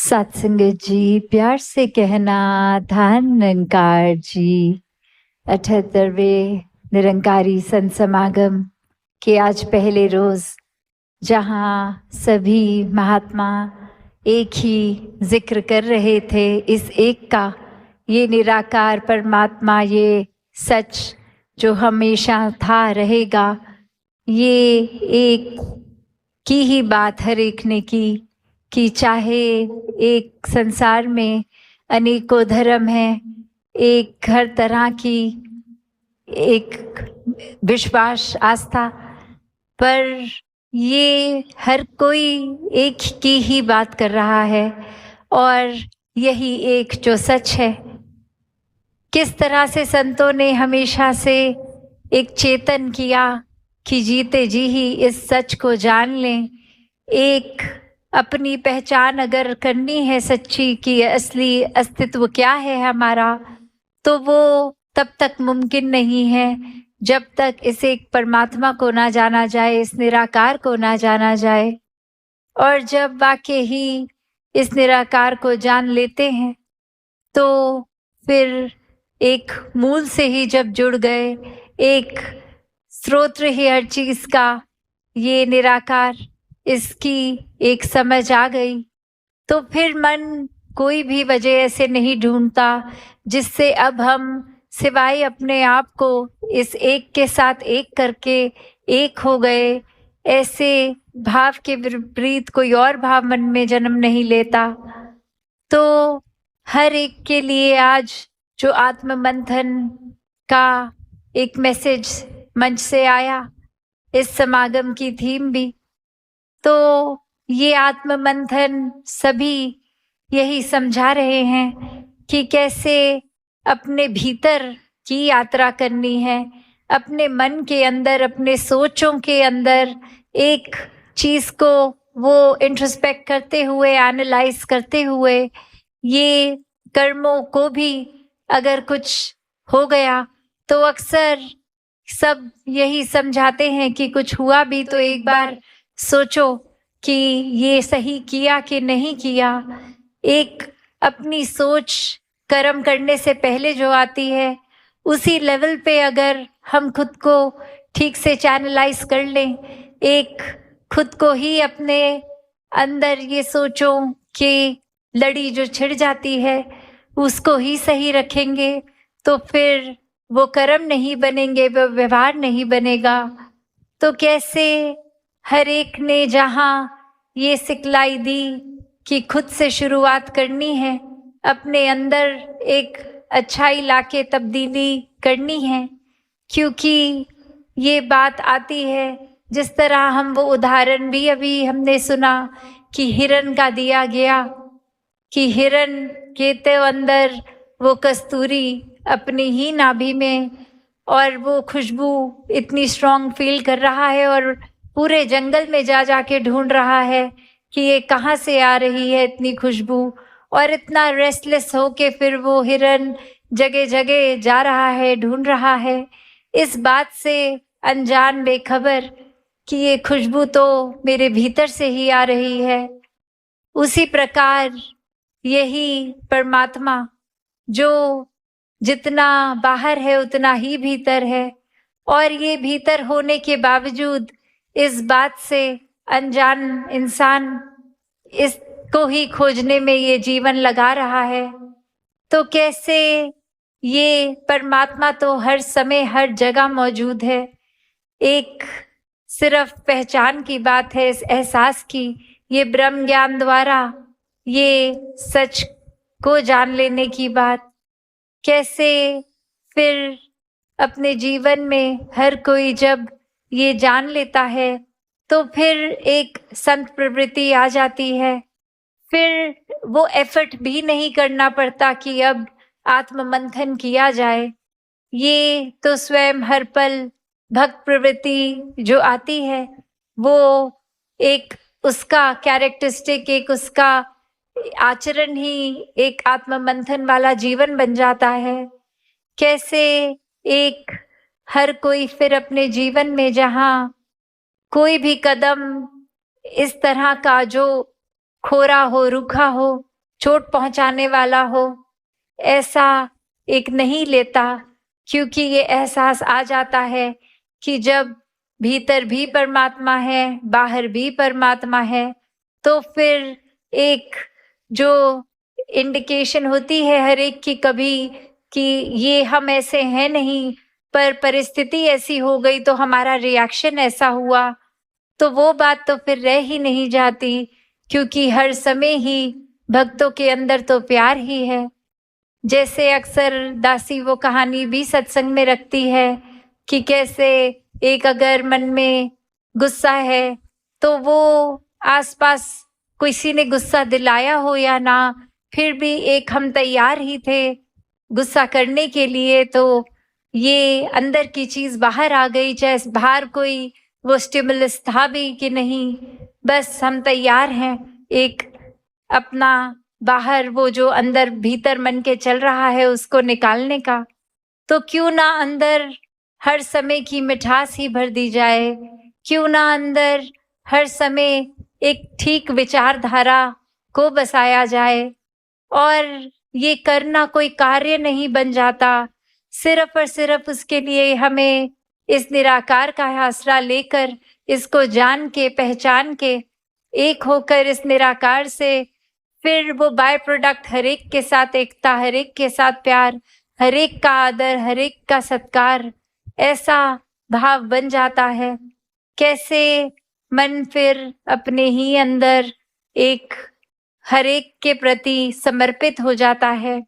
सत्संगत जी, प्यार से कहना धन निरंकार जी। 78वें निरंकारी संत समागम के आज पहले रोज, जहाँ सभी महात्मा एक ही जिक्र कर रहे थे इस एक का, ये निराकार परमात्मा, ये सच जो हमेशा था रहेगा, ये एक की ही बात हर एक ने की कि चाहे एक संसार में अनेकों धर्म हैं, एक हर तरह की एक विश्वास आस्था, पर ये हर कोई एक की ही बात कर रहा है और यही एक जो सच है। किस तरह से संतों ने हमेशा से एक चेतन किया कि जीते जी ही इस सच को जान लें। एक अपनी पहचान अगर करनी है सच्ची कि असली अस्तित्व क्या है हमारा, तो वो तब तक मुमकिन नहीं है जब तक इस एक परमात्मा को ना जाना जाए, इस निराकार को ना जाना जाए। और जब वाकई ही इस निराकार को जान लेते हैं तो फिर एक मूल से ही जब जुड़ गए, एक स्रोत ही हर चीज का, ये निराकार, इसकी एक समझ आ गई, तो फिर मन कोई भी वजह ऐसे नहीं ढूंढता जिससे अब हम सिवाय अपने आप को इस एक के साथ एक करके एक हो गए, ऐसे भाव के विपरीत कोई और भाव मन में जन्म नहीं लेता। तो हर एक के लिए आज जो आत्म मंथन का एक मैसेज मंच से आया, इस समागम की थीम भी, तो ये आत्म मंथन सभी यही समझा रहे हैं कि कैसे अपने भीतर की यात्रा करनी है, अपने मन के अंदर, अपने सोचों के अंदर एक चीज को वो इंट्रोस्पेक्ट करते हुए, एनालाइज करते हुए, ये कर्मों को भी अगर कुछ हो गया तो अक्सर सब यही समझाते हैं कि कुछ हुआ भी तो एक बार सोचो कि ये सही किया कि नहीं किया। एक अपनी सोच कर्म करने से पहले जो आती है, उसी लेवल पे अगर हम खुद को ठीक से चैनलाइज कर लें, एक खुद को ही अपने अंदर ये सोचो कि लड़ी जो छिड़ जाती है उसको ही सही रखेंगे, तो फिर वो कर्म नहीं बनेंगे, वो व्यवहार नहीं बनेगा। तो कैसे हर एक ने जहाँ ये सिखलाई दी कि खुद से शुरुआत करनी है, अपने अंदर एक अच्छाई लाके तब्दीली करनी है, क्योंकि ये बात आती है जिस तरह हम वो उदाहरण भी अभी हमने सुना कि हिरन का दिया गया, कि हिरन के तो अंदर वो कस्तूरी अपनी ही नाभि में, और वो खुशबू इतनी स्ट्रॉन्ग फील कर रहा है और पूरे जंगल में जा जाके ढूंढ रहा है कि ये कहाँ से आ रही है इतनी खुशबू, और इतना रेस्टलेस हो के फिर वो हिरन जगह जगह जा रहा है, ढूंढ रहा है, इस बात से अनजान, बेखबर कि ये खुशबू तो मेरे भीतर से ही आ रही है। उसी प्रकार यही परमात्मा जो जितना बाहर है उतना ही भीतर है, और ये भीतर होने के बावजूद इस बात से अनजान इंसान इसको ही खोजने में ये जीवन लगा रहा है। तो कैसे ये परमात्मा तो हर समय हर जगह मौजूद है, एक सिर्फ पहचान की बात है, इस एहसास की, ये ब्रह्म ज्ञान द्वारा ये सच को जान लेने की बात। कैसे फिर अपने जीवन में हर कोई जब ये जान लेता है तो फिर एक संत प्रवृत्ति आ जाती है, फिर वो एफर्ट भी नहीं करना पड़ता कि अब आत्म मंथन किया जाए। ये तो स्वयं हर पल भक्त प्रवृत्ति जो आती है वो एक उसका कैरेक्टरिस्टिक, एक उसका आचरण ही एक आत्म मंथन वाला जीवन बन जाता है। कैसे एक हर कोई फिर अपने जीवन में जहाँ कोई भी कदम इस तरह का जो खोरा हो, रूखा हो, चोट पहुंचाने वाला हो, ऐसा एक नहीं लेता, क्योंकि ये एहसास आ जाता है कि जब भीतर भी परमात्मा है, बाहर भी परमात्मा है, तो फिर एक जो इंडिकेशन होती है हर एक की कभी कि ये हम ऐसे हैं नहीं, पर परिस्थिति ऐसी हो गई तो हमारा रिएक्शन ऐसा हुआ, तो वो बात तो फिर रह ही नहीं जाती, क्योंकि हर समय ही भक्तों के अंदर तो प्यार ही है। जैसे अक्सर दासी वो कहानी भी सत्संग में रखती है कि कैसे एक अगर मन में गुस्सा है तो वो आसपास किसी ने गुस्सा दिलाया हो या ना, फिर भी एक हम तैयार ही थे गुस्सा करने के लिए, तो ये अंदर की चीज बाहर आ गई, चाहे बाहर कोई वो स्टिमुलस था भी कि नहीं, बस हम तैयार हैं एक अपना बाहर वो जो अंदर भीतर मन के चल रहा है उसको निकालने का। तो क्यों ना अंदर हर समय की मिठास ही भर दी जाए, क्यों ना अंदर हर समय एक ठीक विचारधारा को बसाया जाए। और ये करना कोई कार्य नहीं बन जाता, सिर्फ और सिर्फ उसके लिए हमें इस निराकार का आसरा लेकर, इसको जान के पहचान के एक होकर इस निराकार से फिर वो बाय प्रोडक्ट हर एक के साथ एकता, हर एक के साथ प्यार, हर एक का आदर, हर एक का सत्कार, ऐसा भाव बन जाता है। कैसे मन फिर अपने ही अंदर एक हर एक के प्रति समर्पित हो जाता है।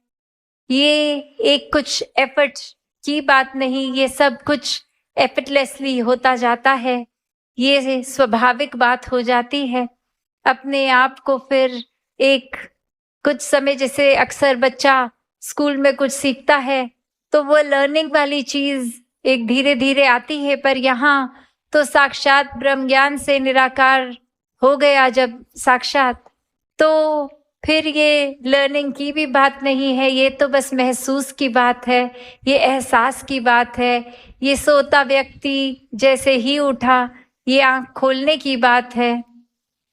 ये एक कुछ एफर्ट की बात नहीं, ये सब कुछ एफर्टलेसली होता जाता है, ये स्वाभाविक बात हो जाती है। अपने आप को फिर एक कुछ समय, जैसे अक्सर बच्चा स्कूल में कुछ सीखता है तो वो लर्निंग वाली चीज एक धीरे धीरे आती है, पर यहाँ तो साक्षात ब्रह्म ज्ञान से निराकार हो गया जब साक्षात, तो फिर ये लर्निंग की भी बात नहीं है, ये तो बस महसूस की बात है, ये एहसास की बात है। ये सोता व्यक्ति जैसे ही उठा, ये आंख खोलने की बात है।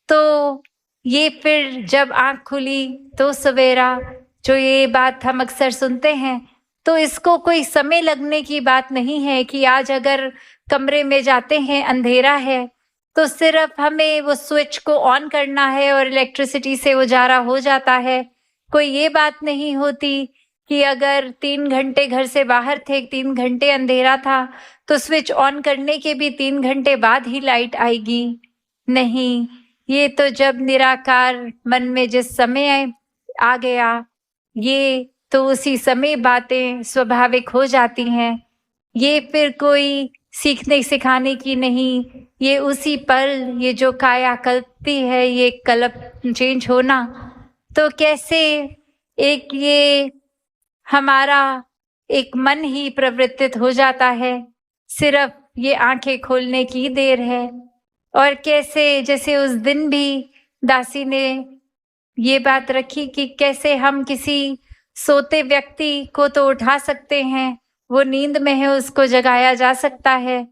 तो ये फिर जब आंख खुली तो सवेरा, जो ये बात हम अक्सर सुनते हैं, तो इसको कोई समय लगने की बात नहीं है कि आज अगर कमरे में जाते हैं अंधेरा है तो सिर्फ हमें वो स्विच को ऑन करना है और इलेक्ट्रिसिटी से उजाला हो जाता है। कोई ये बात नहीं होती कि अगर 3 घंटे घर से बाहर थे, 3 घंटे अंधेरा था, तो स्विच ऑन करने के भी 3 घंटे बाद ही लाइट आएगी। नहीं, ये तो जब निराकार मन में जिस समय आ गया, ये तो उसी समय बातें स्वाभाविक हो जाती हैं। ये फिर कोई सीखने सिखाने की नहीं, ये उसी पल, ये जो काया कल्पती है, ये कल्प चेंज होना, तो कैसे एक ये हमारा एक मन ही प्रवृत्तित हो जाता है, सिर्फ ये आंखें खोलने की देर है। और कैसे जैसे उस दिन भी दासी ने ये बात रखी कि कैसे हम किसी सोते व्यक्ति को तो उठा सकते हैं, वो नींद में है उसको जगाया जा सकता है,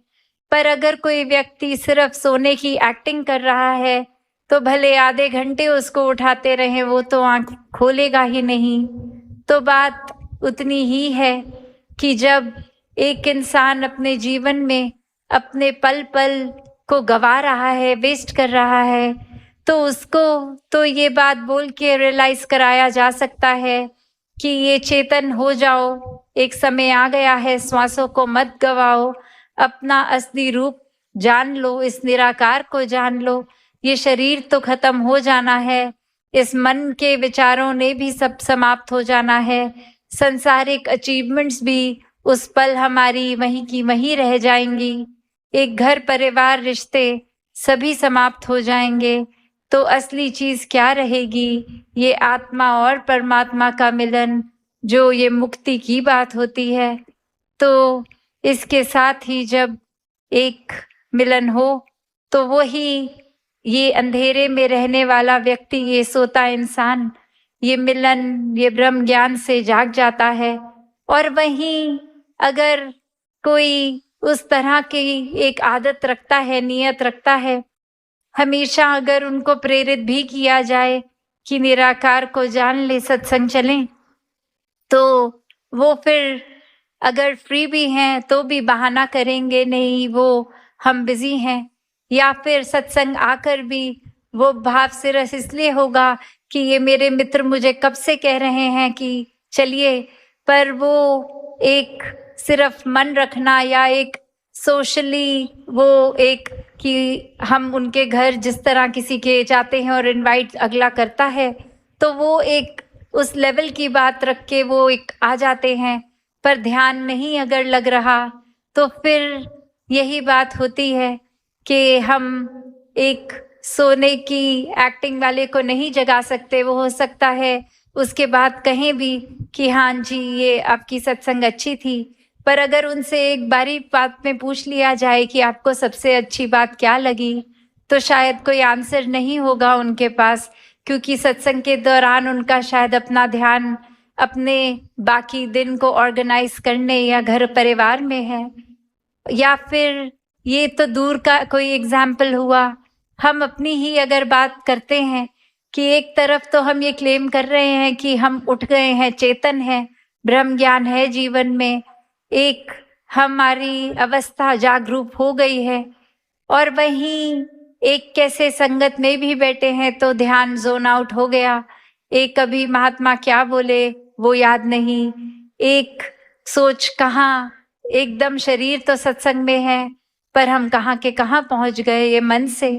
पर अगर कोई व्यक्ति सिर्फ सोने की एक्टिंग कर रहा है तो भले आधे घंटे उसको उठाते रहें, वो तो आंख खोलेगा ही नहीं। तो बात उतनी ही है कि जब एक इंसान अपने जीवन में अपने पल पल को गवा रहा है, वेस्ट कर रहा है, तो उसको तो ये बात बोल के रियलाइज कराया जा सकता है कि ये चेतन हो जाओ, एक समय आ गया है, श्वासों को मत गवाओ, अपना असली रूप जान लो, इस निराकार को जान लो। ये शरीर तो खत्म हो जाना है, इस मन के विचारों ने भी सब समाप्त हो जाना है, संसारिक अचीवमेंट्स भी उस पल हमारी वहीं की वहीं रह जाएंगी, एक घर परिवार रिश्ते सभी समाप्त हो जाएंगे, तो असली चीज क्या रहेगी? ये आत्मा और परमात्मा का मिलन, जो ये मुक्ति की बात होती है। तो इसके साथ ही जब एक मिलन हो तो वही ये अंधेरे में रहने वाला व्यक्ति, ये सोता इंसान, ये मिलन, ये ब्रह्म ज्ञान से जाग जाता है। और वहीं अगर कोई उस तरह की एक आदत रखता है, नियत रखता है, हमेशा अगर उनको प्रेरित भी किया जाए कि निराकार को जान ले, सत्संग चलें, तो वो फिर अगर फ्री भी हैं तो भी बहाना करेंगे, नहीं वो हम बिजी हैं, या फिर सत्संग आकर भी वो भाव से रस इसलिए होगा कि ये मेरे मित्र मुझे कब से कह रहे हैं कि चलिए, पर वो एक सिर्फ मन रखना या एक सोशली वो एक कि हम उनके घर जिस तरह किसी के जाते हैं और इनवाइट अगला करता है, तो वो एक उस लेवल की बात रख के वो एक आ जाते हैं, पर ध्यान नहीं अगर लग रहा तो फिर यही बात होती है कि हम एक सोने की एक्टिंग वाले को नहीं जगा सकते। वो हो सकता है उसके बाद कहें भी कि हाँ जी ये आपकी सत्संग अच्छी थी, पर अगर उनसे एक बारी बात में पूछ लिया जाए कि आपको सबसे अच्छी बात क्या लगी, तो शायद कोई आंसर नहीं होगा उनके पास, क्योंकि सत्संग के दौरान उनका शायद अपना ध्यान अपने बाकी दिन को ऑर्गेनाइज करने या घर परिवार में है। या फिर ये तो दूर का कोई एग्जाम्पल हुआ, हम अपनी ही अगर बात करते हैं कि एक तरफ तो हम ये क्लेम कर रहे हैं कि हम उठ गए हैं, चेतन है, ब्रह्म ज्ञान है जीवन में, एक हमारी अवस्था जागरूक हो गई है, और वहीं एक कैसे संगत में भी बैठे हैं तो ध्यान जोन आउट हो गया, एक कभी महात्मा क्या बोले वो याद नहीं, एक सोच कहाँ, एकदम शरीर तो सत्संग में है पर हम कहाँ के कहाँ पहुंच गए ये मन से।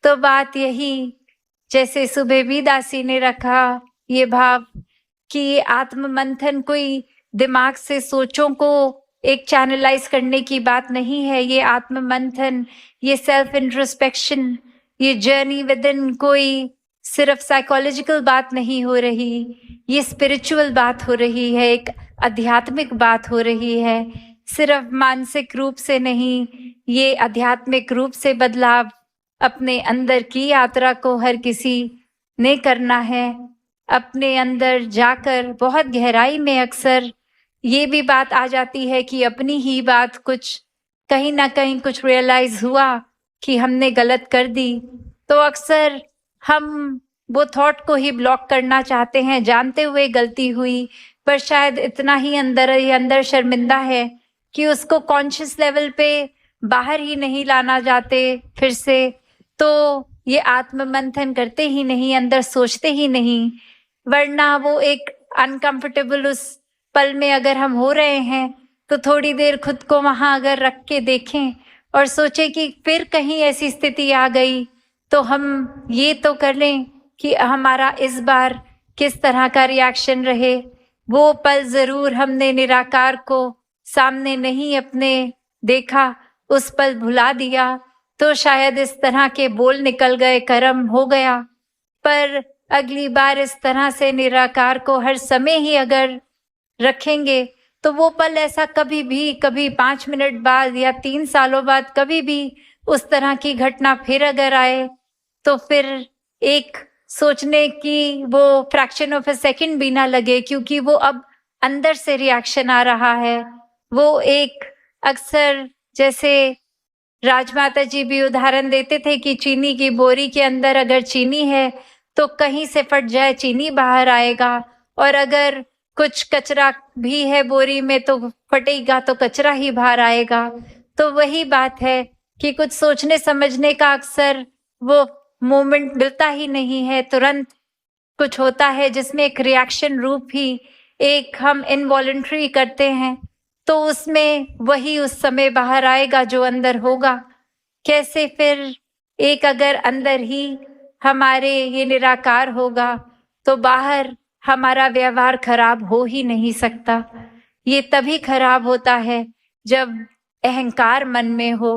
तो बात यही, जैसे सुबह भी दासी ने रखा ये भाव कि ये आत्म मंथन कोई दिमाग से सोचों को एक चैनलाइज करने की बात नहीं है, ये आत्म मंथन, ये सेल्फ इंट्रोस्पेक्शन, ये जर्नी विद इन कोई सिर्फ साइकोलॉजिकल बात नहीं हो रही, ये स्पिरिचुअल बात हो रही है, एक आध्यात्मिक बात हो रही है, सिर्फ मानसिक रूप से नहीं, ये आध्यात्मिक रूप से बदलाव अपने अंदर की यात्रा को हर किसी ने करना है। अपने अंदर जाकर बहुत गहराई में अक्सर ये भी बात आ जाती है कि अपनी ही बात कुछ कहीं ना कहीं कुछ रियलाइज हुआ कि हमने गलत कर दी, तो अक्सर हम वो थॉट को ही ब्लॉक करना चाहते हैं जानते हुए गलती हुई, पर शायद इतना ही अंदर शर्मिंदा है कि उसको कॉन्शियस लेवल पे बाहर ही नहीं लाना चाहते फिर से, तो ये आत्म मंथन करते ही नहीं, अंदर सोचते ही नहीं, वरना वो एक अनकंफर्टेबल उस पल में अगर हम हो रहे हैं तो थोड़ी देर खुद को वहां अगर रख के देखें और सोचे कि फिर कहीं ऐसी स्थिति आ गई तो हम ये तो कर लें कि हमारा इस बार किस तरह का रिएक्शन रहे। वो पल जरूर हमने निराकार को सामने नहीं अपने देखा, उस पल भुला दिया तो शायद इस तरह के बोल निकल गए, कर्म हो गया, पर अगली बार इस तरह से निराकार को हर समय ही अगर रखेंगे तो वो पल ऐसा कभी भी, कभी 5 मिनट बाद या 3 सालों बाद कभी भी उस तरह की घटना फिर अगर आए तो फिर एक सोचने की वो फ्रैक्शन ऑफ अ सेकंड भी ना लगे, क्योंकि वो अब अंदर से रिएक्शन आ रहा है। वो एक अक्सर जैसे राजमाता जी भी उदाहरण देते थे कि चीनी की बोरी के अंदर अगर चीनी है तो कहीं से फट जाए चीनी बाहर आएगा, और अगर कुछ कचरा भी है बोरी में तो फटेगा तो कचरा ही बाहर आएगा। तो वही बात है कि कुछ सोचने समझने का अक्सर वो मोमेंट मिलता ही नहीं है, तुरंत कुछ होता है जिसमें एक रिएक्शन रूप ही एक हम इनवॉलंटरी करते हैं, तो उसमें वही उस समय बाहर आएगा जो अंदर होगा। कैसे फिर एक अगर अंदर ही हमारे ये निराकार होगा तो बाहर हमारा व्यवहार खराब हो ही नहीं सकता। ये तभी खराब होता है जब अहंकार मन में हो।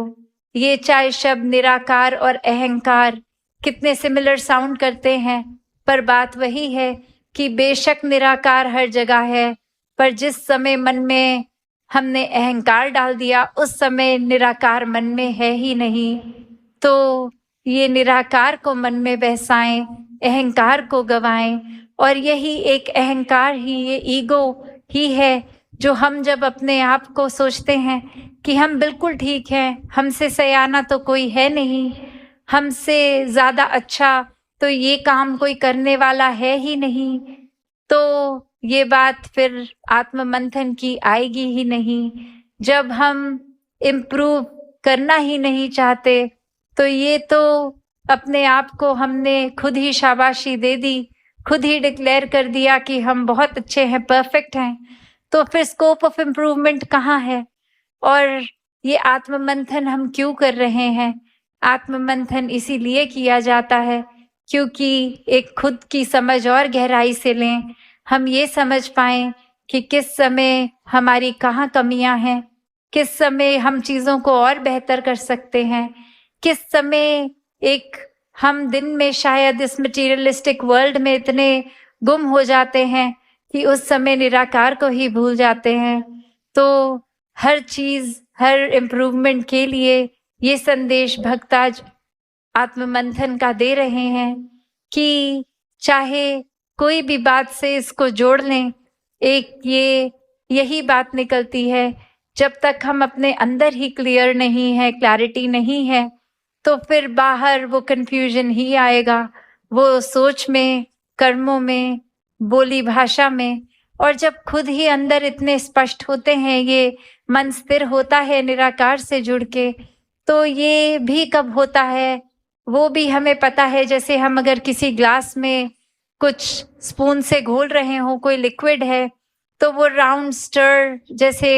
ये चाहे शब्द निराकार और अहंकार कितने सिमिलर साउंड करते हैं, पर बात वही है कि बेशक निराकार हर जगह है, पर जिस समय मन में हमने अहंकार डाल दिया उस समय निराकार मन में है ही नहीं। तो ये निराकार को मन में बसाएं, अहंकार को गवाएं, और यही एक अहंकार ही, ये ईगो ही है जो हम जब अपने आप को सोचते हैं कि हम बिल्कुल ठीक हैं, हमसे सयाना तो कोई है नहीं, हमसे ज़्यादा अच्छा तो ये काम कोई करने वाला है ही नहीं, तो ये बात फिर आत्म मंथन की आएगी ही नहीं। जब हम इम्प्रूव करना ही नहीं चाहते तो ये तो अपने आप को हमने खुद ही शाबाशी दे दी, खुद ही डिक्लेयर कर दिया कि हम बहुत अच्छे हैं, परफेक्ट हैं। तो फिर स्कोप ऑफ इम्प्रूवमेंट कहाँ है? और ये आत्म मंथन हम क्यों कर रहे हैं? आत्म मंथन इसीलिए किया जाता है क्योंकि एक खुद की समझ और गहराई से लें, हम ये समझ पाएं कि किस समय हमारी कहाँ कमियां हैं, किस समय हम चीज़ों को और बेहतर कर सकते हैं, किस समय एक हम दिन में शायद इस मटीरियलिस्टिक वर्ल्ड में इतने गुम हो जाते हैं कि उस समय निराकार को ही भूल जाते हैं। तो हर चीज़, हर इम्प्रूवमेंट के लिए ये संदेश भक्त आज आत्म मंथन का दे रहे हैं कि चाहे कोई भी बात से इसको जोड़ लें, एक यही बात निकलती है, जब तक हम अपने अंदर ही क्लियर नहीं है, क्लैरिटी नहीं है, तो फिर बाहर वो कंफ्यूजन ही आएगा, वो सोच में, कर्मों में, बोली भाषा में। और जब खुद ही अंदर इतने स्पष्ट होते हैं, ये मन स्थिर होता है निराकार से जुड़ के, तो ये भी कब होता है वो भी हमें पता है। जैसे हम अगर किसी ग्लास में कुछ स्पून से घोल रहे हो, कोई लिक्विड है, तो वो राउंड स्टर जैसे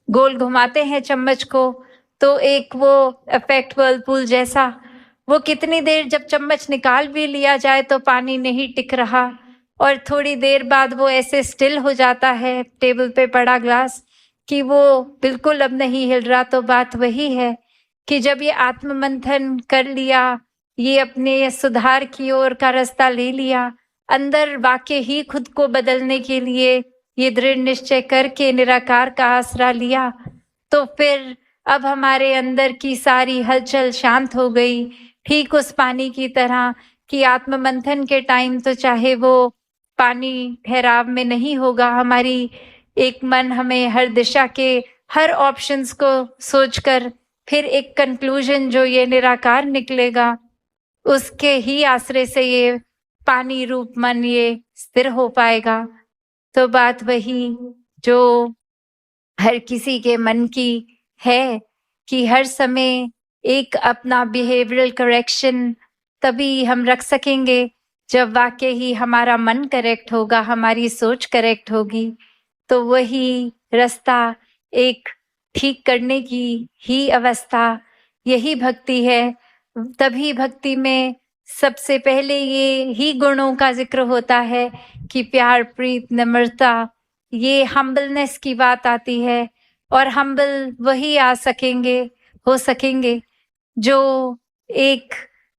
गोल घुमाते हैं चम्मच को, तो एक वो इफेक्ट व्हर्लपूल जैसा, वो कितनी देर जब चम्मच निकाल भी लिया जाए तो पानी नहीं टिक रहा, और थोड़ी देर बाद वो ऐसे स्टिल हो जाता है टेबल पे पड़ा ग्लास कि वो बिल्कुल अब नहीं हिल रहा। तो बात वही है कि जब ये आत्म मंथन कर लिया, ये अपने सुधार की ओर का रास्ता ले लिया, अंदर वाकई ही खुद को बदलने के लिए ये दृढ़ निश्चय करके निराकार का आसरा लिया, तो फिर अब हमारे अंदर की सारी हलचल शांत हो गई। ठीक उस पानी की तरह कि आत्म मंथन के टाइम तो चाहे वो पानी ठहराव में नहीं होगा, हमारी एक मन हमें हर दिशा के हर ऑप्शंस को सोचकर फिर एक कंक्लूजन जो ये निराकार निकलेगा, उसके ही आश्रय से ये पानी रूप मन ये स्थिर हो पाएगा। तो बात वही जो हर किसी के मन की है कि हर समय एक अपना बिहेवियरल करेक्शन तभी हम रख सकेंगे जब वाकई ही हमारा मन करेक्ट होगा, हमारी सोच करेक्ट होगी। तो वही रास्ता एक ठीक करने की ही अवस्था, यही भक्ति है। तभी भक्ति में सबसे पहले ये ही गुणों का जिक्र होता है कि प्यार, प्रीत, नम्रता, ये हम्बलनेस की बात आती है। और हम्बल वही आ सकेंगे, हो सकेंगे जो एक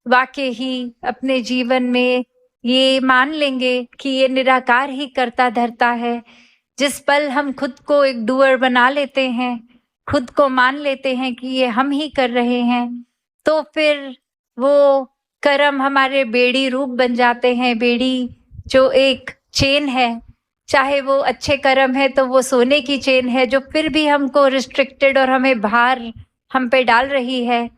वाकई ही अपने जीवन में ये मान लेंगे कि ये निराकार ही करता धरता है। जिस पल हम खुद को एक डूअर बना लेते हैं, खुद को मान लेते हैं कि ये हम ही कर रहे हैं, तो फिर वो कर्म हमारे बेड़ी रूप बन जाते हैं। बेड़ी जो एक चेन है, चाहे वो अच्छे कर्म है तो वो सोने की चेन है जो फिर भी हमको रिस्ट्रिक्टेड और हमें भार हम पे डाल रही है,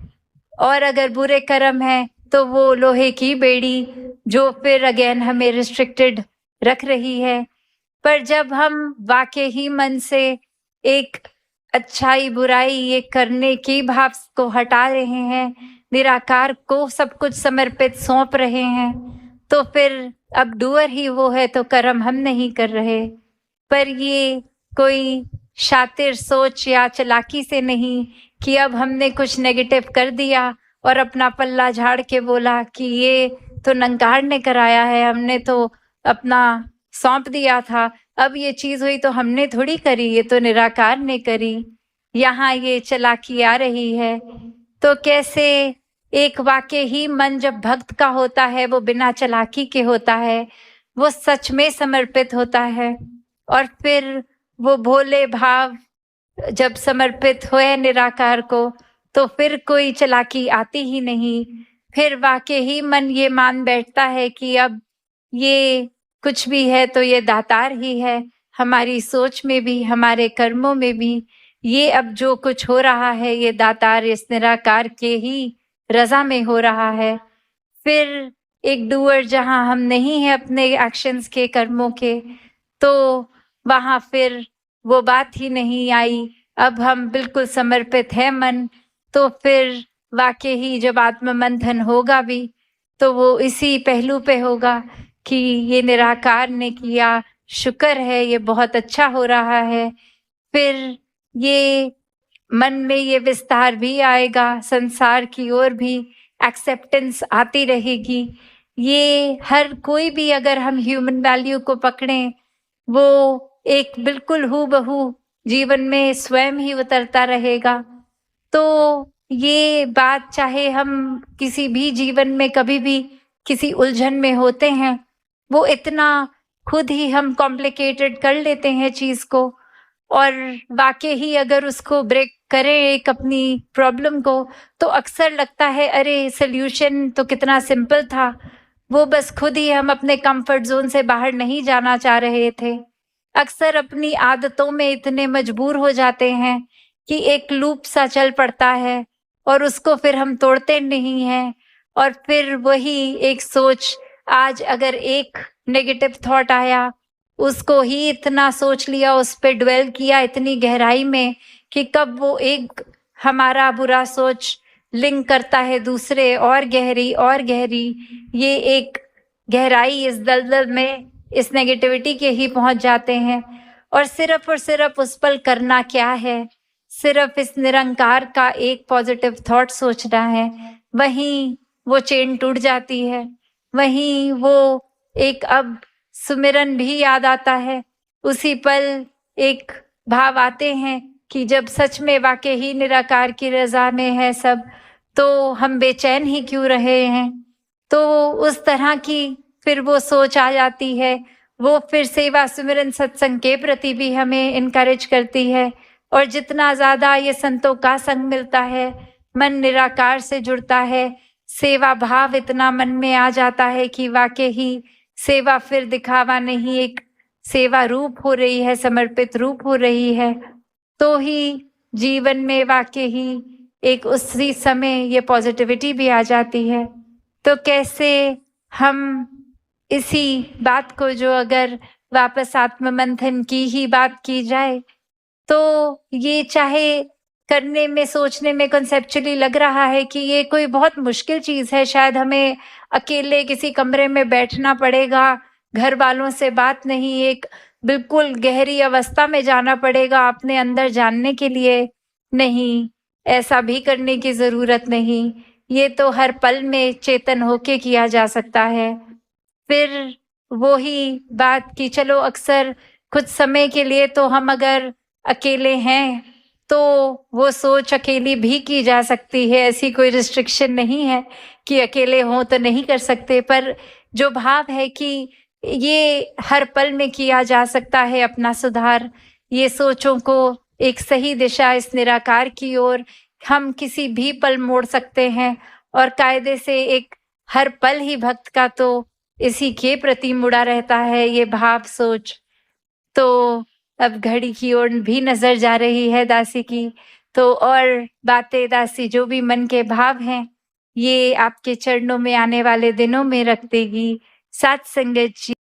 और अगर बुरे कर्म है तो वो लोहे की बेड़ी जो फिर अगेन हमें रिस्ट्रिक्टेड रख रही है। पर जब हम वाकई ही मन से एक अच्छाई बुराई ये करने की भाव को हटा रहे हैं, निराकार को सब कुछ समर्पित सौंप रहे हैं, तो फिर अब डूअर ही वो है तो कर्म हम नहीं कर रहे। पर ये कोई शातिर सोच या चालाकी से नहीं कि अब हमने कुछ नेगेटिव कर दिया और अपना पल्ला झाड़ के बोला कि ये तो नंकार ने कराया है, हमने तो अपना सौंप दिया था, अब ये चीज हुई तो हमने थोड़ी करी, ये तो निराकार ने करी। यहाँ ये चालाकी आ रही है। तो कैसे एक वाकई ही मन जब भक्त का होता है वो बिना चालाकी के होता है, वो सच में समर्पित होता है, और फिर वो भोले भाव जब समर्पित हुए निराकार को तो फिर कोई चालाकी आती ही नहीं। फिर वाकई ही मन ये मान बैठता है कि अब ये कुछ भी है तो ये दातार ही है, हमारी सोच में भी हमारे कर्मों में भी ये अब जो कुछ हो रहा है ये दातार इस निराकार के ही रजा में हो रहा है। फिर एक डूअर जहाँ हम नहीं हैं अपने एक्शंस के, कर्मों के, तो वहाँ फिर वो बात ही नहीं आई। अब हम बिल्कुल समर्पित है मन, तो फिर वाकई ही जब आत्ममंथन होगा भी तो वो इसी पहलू पे होगा कि ये निराकार ने किया, शुक्र है, ये बहुत अच्छा हो रहा है। फिर ये मन में ये विस्तार भी आएगा, संसार की ओर भी एक्सेप्टेंस आती रहेगी। ये हर कोई भी अगर हम ह्यूमन वैल्यू को पकड़ें, वो एक बिल्कुल हूबहू जीवन में स्वयं ही उतरता रहेगा। तो ये बात चाहे हम किसी भी जीवन में कभी भी किसी उलझन में होते हैं, वो इतना खुद ही हम कॉम्प्लिकेटेड कर लेते हैं चीज को, और वाकई ही अगर उसको ब्रेक करें एक अपनी प्रॉब्लम को, तो अक्सर लगता है अरे सल्यूशन तो कितना सिंपल था, वो बस खुद ही हम अपने कंफर्ट जोन से बाहर नहीं जाना चाह रहे थे। अक्सर अपनी आदतों में इतने मजबूर हो जाते हैं कि एक लूप सा चल पड़ता है और उसको फिर हम तोड़ते नहीं हैं। और फिर वही एक सोच, आज अगर एक नेगेटिव थॉट आया, उसको ही इतना सोच लिया, उस पे ड्वेल किया इतनी गहराई में कि कब वो एक हमारा बुरा सोच लिंक करता है दूसरे और गहरी, ये एक गहराई इस दलदल में, इस नेगेटिविटी के ही पहुंच जाते हैं। और सिर्फ उस पल करना क्या है, सिर्फ इस निरंकार का एक पॉजिटिव थॉट सोचना है, वहीं वो चेन टूट जाती है, वहीं वो एक अब सुमिरन भी याद आता है। उसी पल एक भाव आते हैं कि जब सच में वाकई ही निराकार की रजा में है सब, तो हम बेचैन ही क्यों रहे हैं। तो उस तरह की फिर वो सोच आ जाती है। वो फिर सेवा सुमिरन सत्संग के प्रति भी हमें इनकरेज करती है। और जितना ज्यादा ये संतों का संग मिलता है, मन निराकार से जुड़ता है, सेवा भाव इतना मन में आ जाता है कि वाकई ही सेवा फिर दिखावा नहीं, एक सेवा रूप हो रही है, समर्पित रूप हो रही है। तो ही जीवन में वाकई ही एक उसी समय ये पॉजिटिविटी भी आ जाती है। तो कैसे हम इसी बात को, जो अगर वापस आत्ममंथन की ही बात की जाए, तो ये चाहे करने में, सोचने में कॉन्सेप्चुअली लग रहा है कि ये कोई बहुत मुश्किल चीज है, शायद हमें अकेले किसी कमरे में बैठना पड़ेगा, घर वालों से बात नहीं, एक बिल्कुल गहरी अवस्था में जाना पड़ेगा अपने अंदर जानने के लिए। नहीं, ऐसा भी करने की जरूरत नहीं, ये तो हर पल में चेतन होके किया जा सकता है। फिर वो ही बात कि चलो अक्सर कुछ समय के लिए तो हम अगर अकेले हैं, तो वो सोच अकेली भी की जा सकती है, ऐसी कोई रिस्ट्रिक्शन नहीं है कि अकेले हों तो नहीं कर सकते। पर जो भाव है कि ये हर पल में किया जा सकता है अपना सुधार, ये सोचों को एक सही दिशा इस निराकार की ओर हम किसी भी पल मोड़ सकते हैं। और कायदे से एक हर पल ही भक्त का तो इसी के प्रति मुड़ा रहता है ये भाव सोच। तो अब घड़ी की ओर भी नजर जा रही है दासी की, तो और बातें दासी जो भी मन के भाव हैं, ये आपके चरणों में आने वाले दिनों में रख देगी। साथ संगत जी।